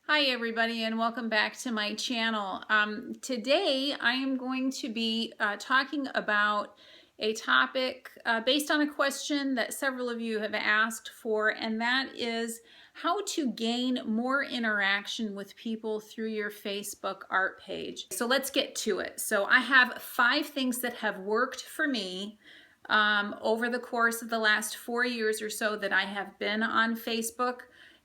Hi everybody, and welcome back to my channel. Today I am going to be talking about a topic based on a question that several of you have asked for, and that is how to gain more interaction with people through your Facebook art page. So let's get to it. So I have 5 things that have worked for me over the course of the last 4 years or so that I have been on Facebook.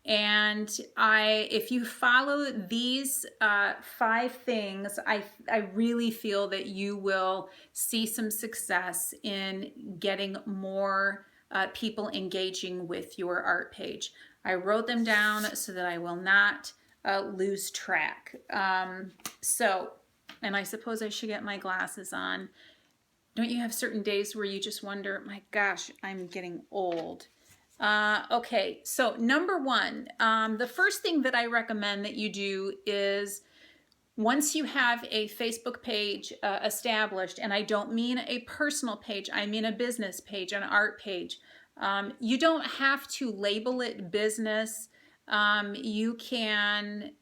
And if you follow these 5 things, I really feel that you will see some success in getting more people engaging with your art page. I wrote them down so that I will not lose track. And I suppose I should get my glasses on. Don't you have certain days where you just wonder, my gosh, I'm getting old? Okay, so number 1, the first thing that I recommend that you do is once you have a Facebook page established, and I don't mean a personal page, I mean a business page, an art page. You don't have to label it business. You can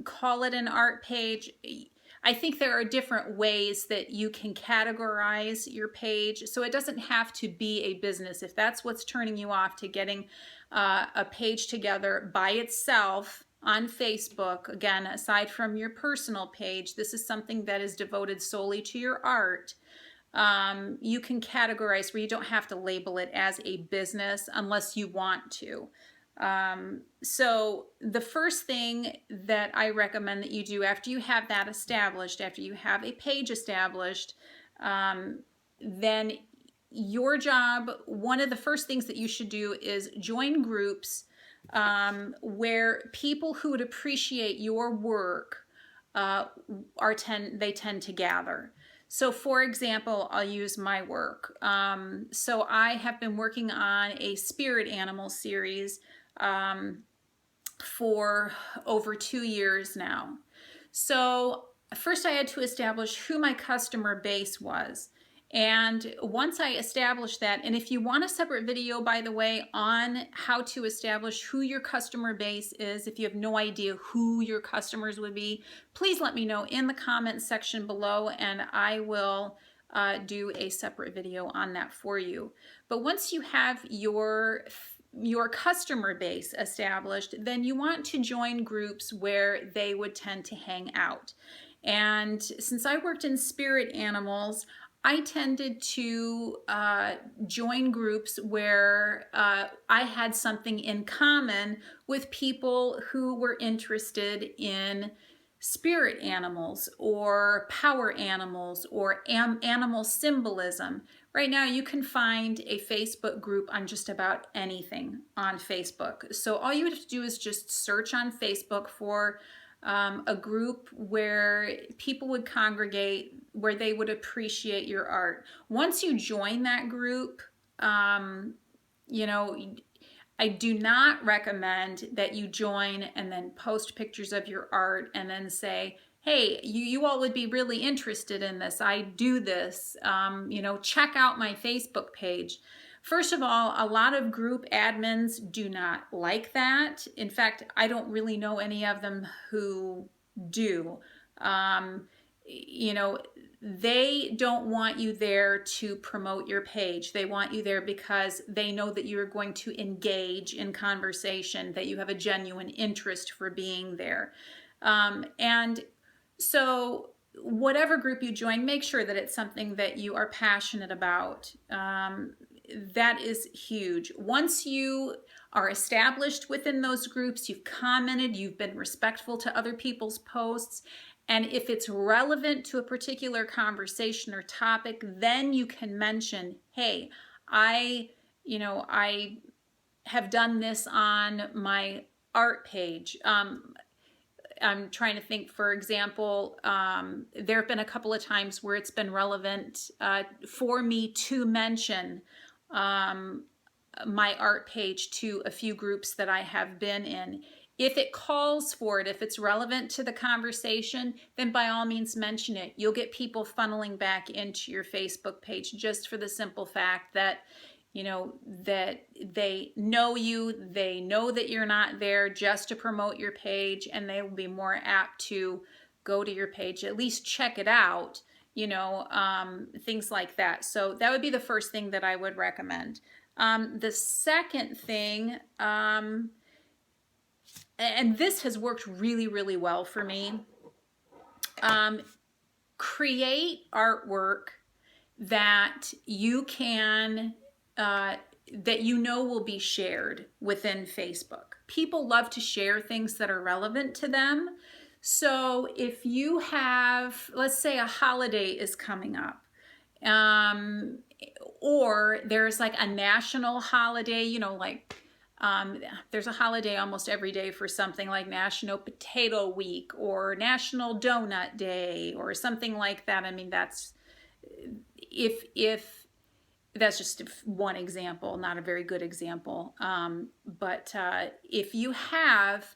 call it an art page. I think there are different ways that you can categorize your page, so it doesn't have to be a business. If that's what's turning you off to getting a page together by itself on Facebook, again, aside from your personal page, this is something that is devoted solely to your art. You can categorize where you don't have to label it as a business unless you want to. So the first thing that I recommend that you do after you have that established, after you have a page established, then your job, one of the first things that you should do is join groups where people who would appreciate your work they tend to gather. So for example, I'll use my work. So I have been working on a spirit animal series for over 2 years now. So first I had to establish who my customer base was. And once I established that, and if you want a separate video, by the way, on how to establish who your customer base is, if you have no idea who your customers would be, please let me know in the comments section below, and I will do a separate video on that for you. But once you have your customer base established, then you want to join groups where they would tend to hang out. And since I worked in spirit animals, I tended to join groups where I had something in common with people who were interested in spirit animals or power animals or animal symbolism. Right now you can find a Facebook group on just about anything on Facebook. So all you have to do is just search on Facebook for a group where people would congregate, where they would appreciate your art. Once you join that group, you know, I do not recommend that you join and then post pictures of your art and then say, hey, you all would be really interested in this. I do this. You know, check out my Facebook page. First of all, a lot of group admins do not like that. In fact, I don't really know any of them who do. You know, they don't want you there to promote your page. They want you there because they know that you're going to engage in conversation, that you have a genuine interest for being there. And so whatever group you join, make sure that it's something that you are passionate about. That is huge. Once you are established within those groups, you've commented, you've been respectful to other people's posts, and if it's relevant to a particular conversation or topic, then you can mention, hey, I have done this on my art page. I'm trying to think, for example, there have been a couple of times where it's been relevant for me to mention my art page to a few groups that I have been in. If it calls for it, if it's relevant to the conversation, then by all means mention it. You'll get people funneling back into your Facebook page just for the simple fact that you know, that they know you, they know that you're not there just to promote your page, and they will be more apt to go to your page, at least check it out, you know, things like that. So that would be the first thing that I would recommend. The second thing, and this has worked really, really well for me, create artwork that you can, that you know will be shared within Facebook. People love to share things that are relevant to them. So if you have, let's say a holiday is coming up, or there's like a national holiday, you know, like there's a holiday almost every day for something like National Potato Week or National Donut Day or something like that. I mean, that's if that's just one example, not a very good example. But if you have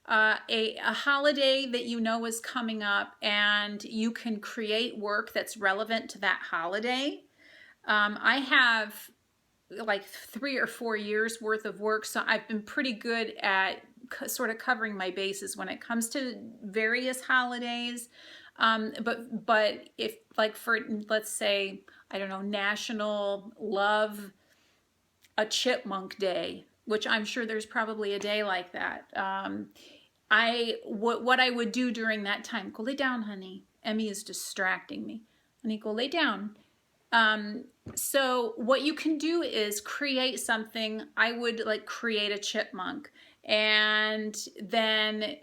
a holiday that you know is coming up and you can create work that's relevant to that holiday, I have like 3 or 4 years worth of work, so I've been pretty good at sort of covering my bases when it comes to various holidays. But if, like, for, let's say, I don't know, National Love a Chipmunk Day, which I'm sure there's probably a day like that. What I would do during that time, go lay down, honey. Emmy is distracting me. Honey, go lay down. So what you can do is create something. I would like create a chipmunk, and then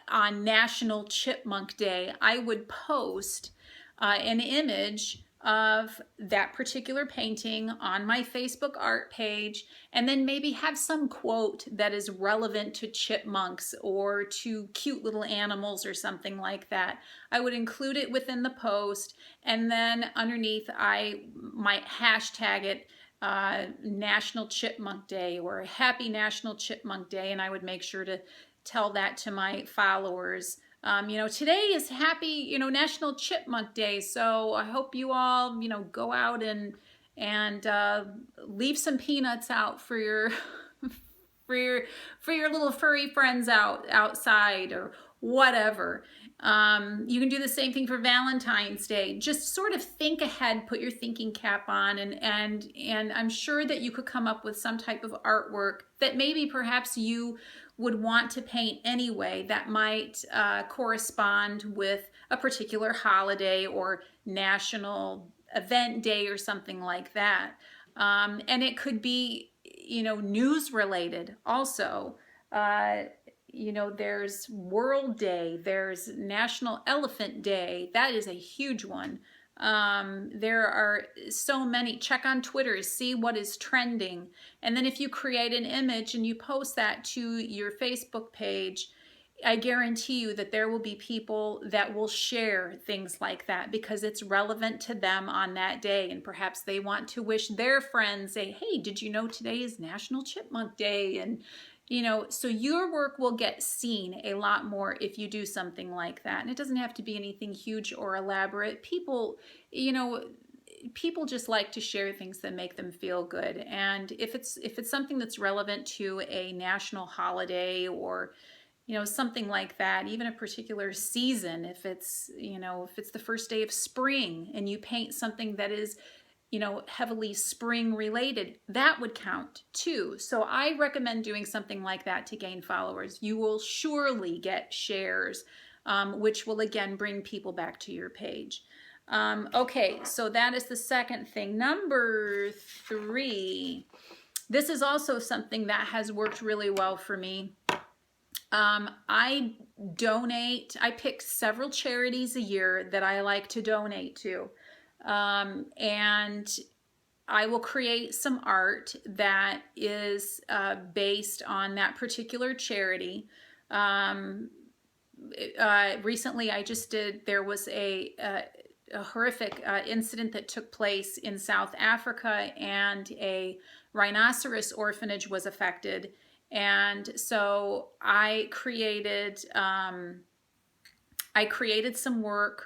on National Chipmunk Day, I would post an image of that particular painting on my Facebook art page, and then maybe have some quote that is relevant to chipmunks or to cute little animals or something like that. I would include it within the post, and then underneath I might hashtag it National Chipmunk Day or Happy National Chipmunk Day, and I would make sure to tell that to my followers. You know, today is happy, you know, National Chipmunk Day, so I hope you all, you know, go out and leave some peanuts out for your for your little furry friends outside or whatever. You can do the same thing for Valentine's Day. Just sort of think ahead, put your thinking cap on, and I'm sure that you could come up with some type of artwork that maybe perhaps you would want to paint anyway that might correspond with a particular holiday or national event day or something like that. And it could be, you know, news related also. You know, there's World Day, there's National Elephant Day. That is a huge one. There are so many. Check on Twitter, see what is trending. And then if you create an image and you post that to your Facebook page, I guarantee you that there will be people that will share things like that because it's relevant to them on that day. And perhaps they want to wish their friends, say, hey, did you know today is National Chipmunk Day? And you know, so your work will get seen a lot more if you do something like that. And it doesn't have to be anything huge or elaborate. People, you know, people just like to share things that make them feel good. And if it's something that's relevant to a national holiday or, you know, something like that, even a particular season, if it's, you know, if it's the first day of spring and you paint something that is, you know, heavily spring related, that would count too. So I recommend doing something like that to gain followers. You will surely get shares, which will again bring people back to your page. Okay, so that is the second thing. Number 3, this is also something that has worked really well for me. I pick several charities a year that I like to donate to. And I will create some art that is based on that particular charity. Recently there was a horrific incident that took place in South Africa, and a rhinoceros orphanage was affected. And so I created some work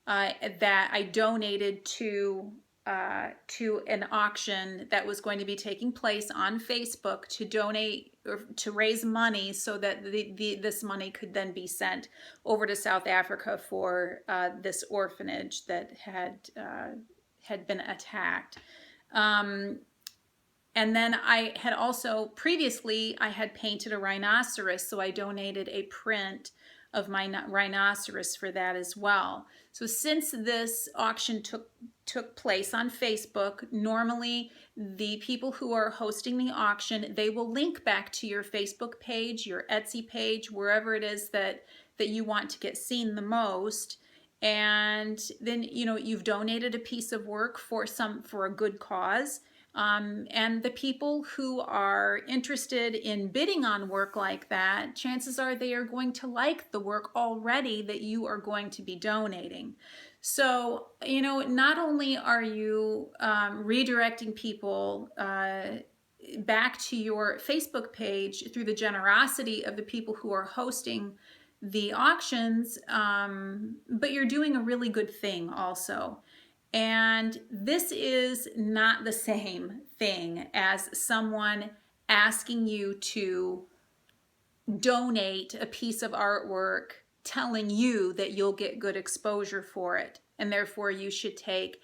that I donated to to an auction that was going to be taking place on Facebook to donate or to raise money so that this money could then be sent over to South Africa for this orphanage that had been attacked. And then I had also, previously, I had painted a rhinoceros, so I donated a print of my rhinoceros for that as well. So since this auction took place on Facebook, normally the people who are hosting the auction, they will link back to your Facebook page, your Etsy page, wherever it is that you want to get seen the most. And then, you know, you've donated a piece of work for a good cause. And the people who are interested in bidding on work like that, chances are they are going to like the work already that you are going to be donating. So, you know, not only are you redirecting people back to your Facebook page through the generosity of the people who are hosting the auctions, but you're doing a really good thing also. And this is not the same thing as someone asking you to donate a piece of artwork, telling you that you'll get good exposure for it, and therefore you should take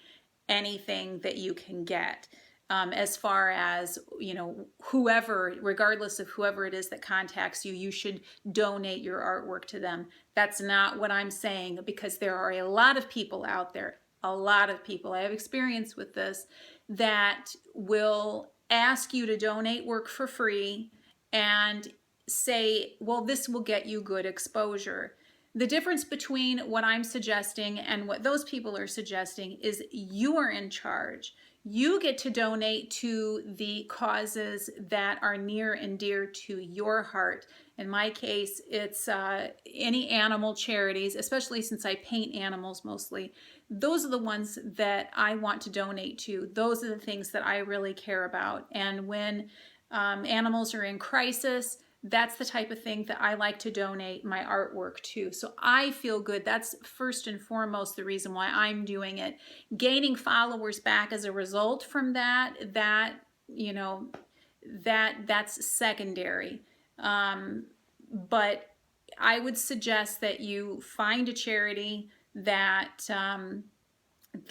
anything that you can get. As far as, you know, whoever, regardless of whoever it is that contacts you, you should donate your artwork to them. That's not what I'm saying, because there are a lot of people out there, a lot of people, I have experience with this, that will ask you to donate work for free and say, well, this will get you good exposure. The difference between what I'm suggesting and what those people are suggesting is you are in charge. You get to donate to the causes that are near and dear to your heart. In my case, it's any animal charities, especially since I paint animals mostly. Those are the ones that I want to donate to. Those are the things that I really care about. And when animals are in crisis, that's the type of thing that I like to donate my artwork to. So I feel good. That's first and foremost the reason why I'm doing it. Gaining followers back as a result from that, you know, that's secondary. But I would suggest that you find a charity that,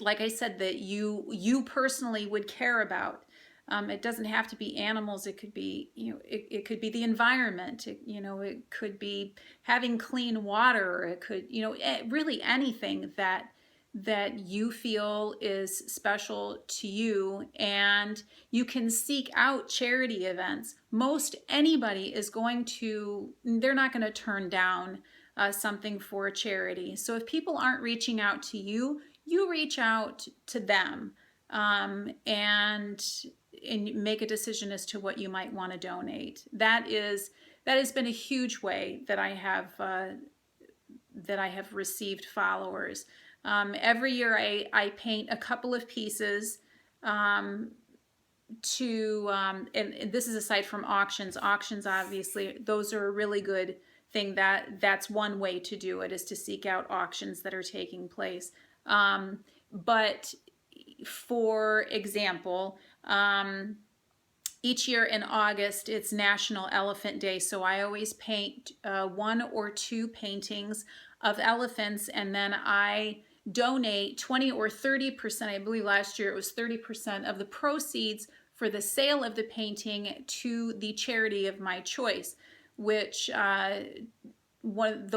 like I said, that you personally would care about. It doesn't have to be animals. It could be, you know, it could be the environment. You know, it could be having clean water. It could, you know, really anything that you feel is special to you. And you can seek out charity events. Most anybody is going to, they're not going to turn down something for a charity. So if people aren't reaching out to you, you reach out to them. And make a decision as to what you might want to donate. That has been a huge way that I have received followers. Every year I paint a couple of pieces and this is aside from auctions. Auctions, obviously, those are a really good thing. That's one way to do it, is to seek out auctions that are taking place. But for example, each year in August, it's National Elephant Day, so I always paint 1 or 2 paintings of elephants, and then I donate 20 or 30%, I believe last year it was 30% of the proceeds for the sale of the painting to the charity of my choice, which the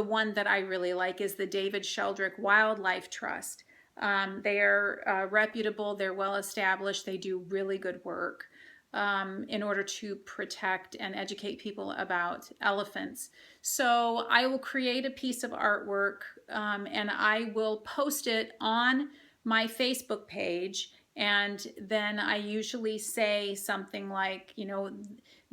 one that I really like is the David Sheldrick Wildlife Trust. They are reputable, they're well established, they do really good work in order to protect and educate people about elephants. So I will create a piece of artwork and I will post it on my Facebook page, and then I usually say something like, you know,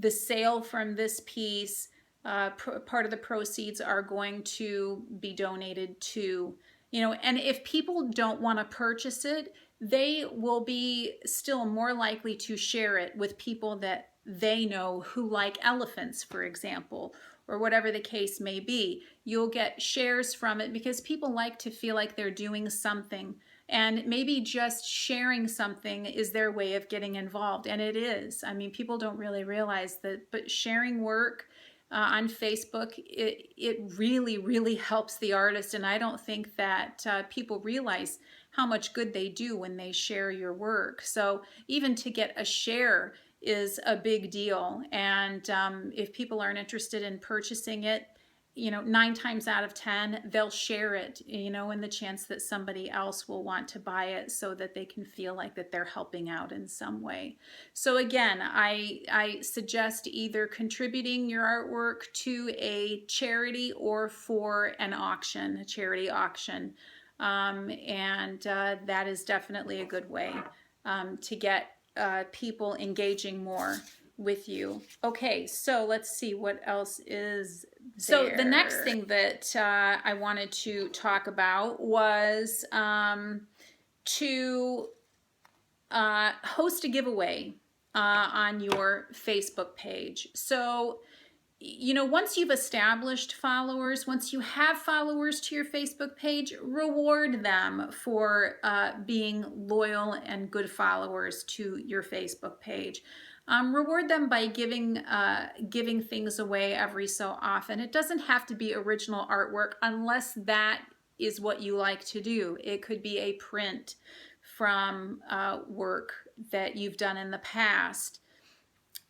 the sale from this piece, part of the proceeds are going to be donated to, you know, and if people don't want to purchase it, they will be still more likely to share it with people that they know who like elephants, for example, or whatever the case may be. You'll get shares from it because people like to feel like they're doing something And maybe just sharing something is their way of getting involved. And it is. I mean, people don't really realize that, but sharing work on Facebook, it really, really helps the artist. And I don't think that people realize how much good they do when they share your work. So even to get a share is a big deal. And if people aren't interested in purchasing it, 9 times out of 10, they'll share it, in the chance that somebody else will want to buy it so that they can feel like that they're helping out in some way. So again, I suggest either contributing your artwork to a charity or for an auction, a charity auction. That is definitely a good way to get people engaging more with you. Okay, so let's see what else is there. So the next thing that I wanted to talk about was to host a giveaway on your Facebook page. So once you've established followers, once you have followers to your Facebook page, reward them for being loyal and good followers to your Facebook page. Reward them by giving things away every so often. It doesn't have to be original artwork unless that is what you like to do. It could be a print from work that you've done in the past.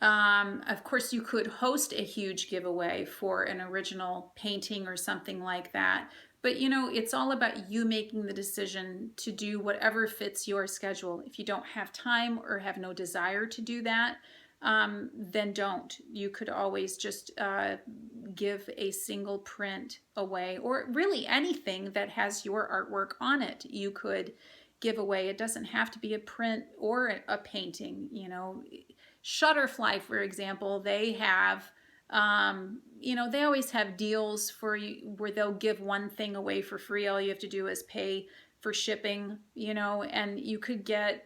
Of course, you could host a huge giveaway for an original painting or something like that. But it's all about you making the decision to do whatever fits your schedule. If you don't have time or have no desire to do that, then don't. You could always just give a single print away, or really anything that has your artwork on it. You could give away. It doesn't have to be a print or a painting. Shutterfly, for example, they have, they always have deals for you where they'll give one thing away for free. All you have to do is pay for shipping, and you could get,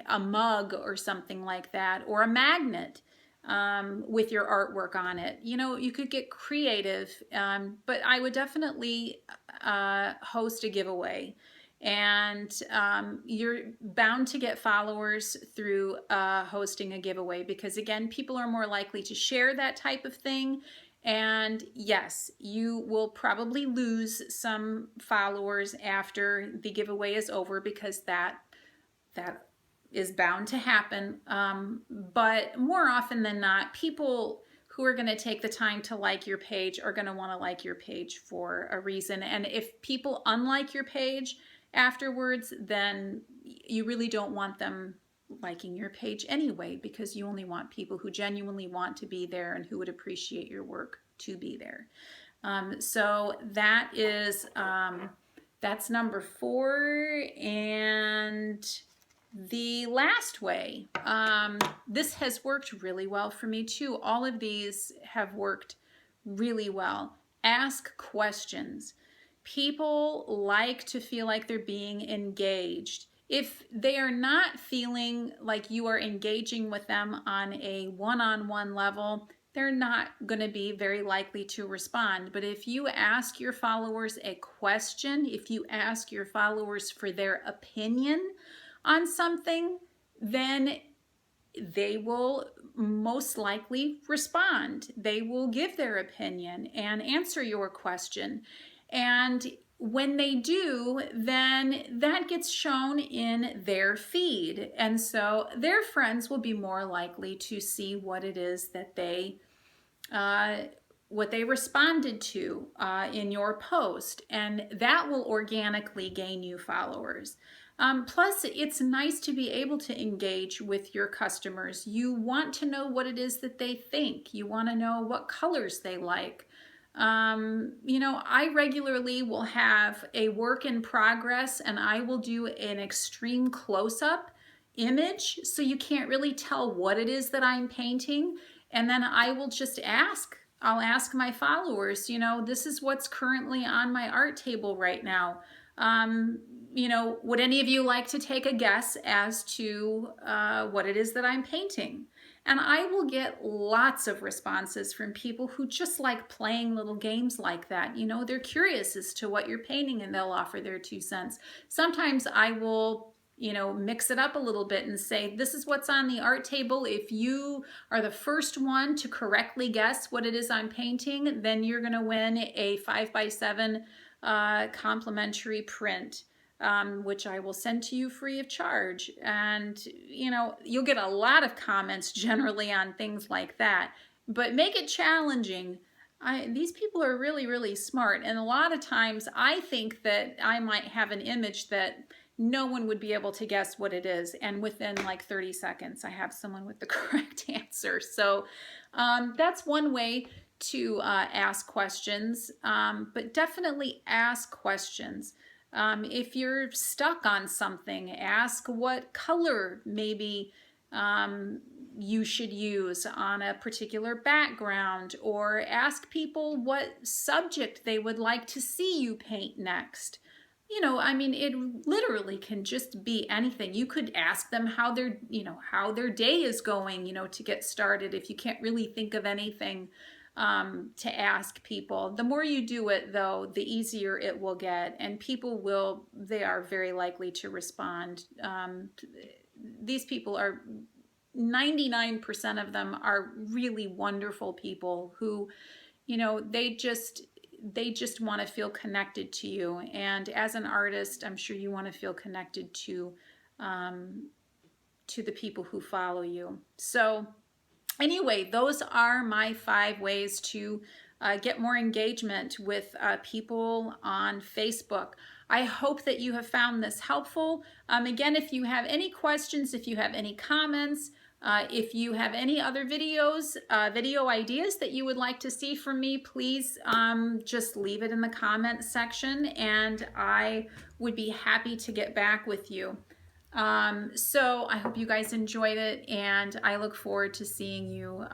a mug or something like that, or a magnet with your artwork on it. You could get creative, but I would definitely host a giveaway. And you're bound to get followers through hosting a giveaway, because again, people are more likely to share that type of thing. And yes, you will probably lose some followers after the giveaway is over, because that is bound to happen. But more often than not, people who are going to take the time to like your page are going to want to like your page for a reason. And if people unlike your page afterwards, then you really don't want them liking your page anyway, because you only want people who genuinely want to be there and who would appreciate your work to be there. So that is that's number 4. And the last way, this has worked really well for me too. All of these have worked really well. Ask questions. People like to feel like they're being engaged. If they are not feeling like you are engaging with them on a one-on-one level, they're not going to be very likely to respond. But if you ask your followers a question, if you ask your followers for their opinion on something, then they will most likely respond. They will give their opinion and answer your question. And when they do, then that gets shown in their feed. And so their friends will be more likely to see what it is that they responded to in your post. And that will organically gain you followers. Plus, it's nice to be able to engage with your customers. You want to know what it is that they think. You want to know what colors they like. I regularly will have a work in progress, and I will do an extreme close-up image, so you can't really tell what it is that I'm painting. And then I will just I'll ask my followers, this is what's currently on my art table right now. Would any of you like to take a guess as to what it is that I'm painting? And I will get lots of responses from people who just like playing little games like that. You know, they're curious as to what you're painting and they'll offer their 2 cents. Sometimes I will, you know, mix it up a little bit and say, this is what's on the art table. If you are the first one to correctly guess what it is I'm painting, then you're going to win a 5x7 complimentary print. Which I will send to you free of charge. And, you know, you'll get a lot of comments generally on things like that, but make it challenging. These people are really, really smart. And a lot of times I think that I might have an image that no one would be able to guess what it is. And within like 30 seconds, I have someone with the correct answer. So that's one way to ask questions, but definitely ask questions. If you're stuck on something, ask what color maybe you should use on a particular background, or ask people what subject they would like to see you paint next. You know, I mean, it literally can just be anything. You could ask them how their, you know, how their day is going, you know, to get started if you can't really think of anything to ask people. The more you do it, though, the easier it will get, and people will, they are very likely to respond. These people are, 99% of them are really wonderful people who, you know, they just want to feel connected to you. And as an artist, I'm sure you want to feel connected to the people who follow you. So anyway, those are my 5 ways to get more engagement with people on Facebook. I hope that you have found this helpful. Again, if you have any questions, if you have any comments, if you have any other videos, video ideas that you would like to see from me, please just leave it in the comment section and I would be happy to get back with you. So I hope you guys enjoyed it, and I look forward to seeing you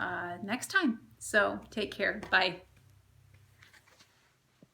next time. So take care. Bye.